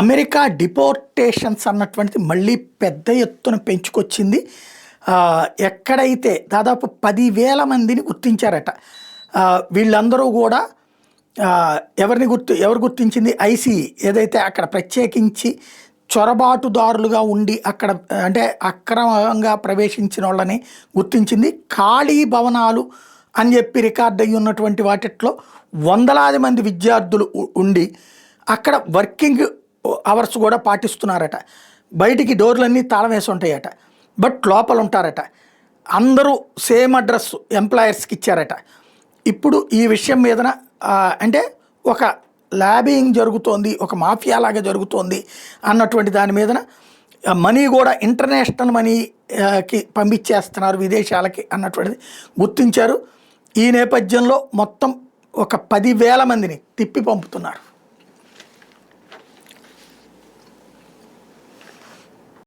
America డిపోర్టేషన్స్ అన్నటువంటిది మళ్ళీ పెద్ద ఎత్తున పెంచుకొచ్చింది. ఎక్కడైతే దాదాపు 10,000 మందిని గుర్తించారట. వీళ్ళందరూ కూడా ఎవరు గుర్తించింది? ఐసీఈ ఏదైతే అక్కడ ప్రత్యేకించి చొరబాటుదారులుగా ఉండి అక్కడ అంటే అక్రమంగా ప్రవేశించిన వాళ్ళని గుర్తించింది. ఖాళీ భవనాలు అని చెప్పి రికార్డ్ అయ్యి ఉన్నటువంటి వాటిట్లో వందలాది మంది విద్యార్థులు ఉండి అక్కడ వర్కింగ్ అవర్స్ కూడా పాటిస్తున్నారట. బయటికి డోర్లన్నీ తాళం వేసి ఉంటాయట, బట్ లోపల ఉంటారట. అందరూ సేమ్ అడ్రస్ ఎంప్లాయర్స్కి ఇచ్చారట. ఇప్పుడు ఈ విషయం మీదన అంటే ఒక ల్యాబింగ్ జరుగుతోంది, ఒక మాఫియా లాగా జరుగుతోంది అన్నటువంటి దాని మీదన మనీ కూడా ఇంటర్నేషనల్ మనీకి పంపించేస్తున్నారు విదేశాలకి అన్నటువంటిది గుర్తించారు. ఈ నేపథ్యంలో మొత్తం ఒక 10,000 మందిని తిప్పి పంపుతున్నారు.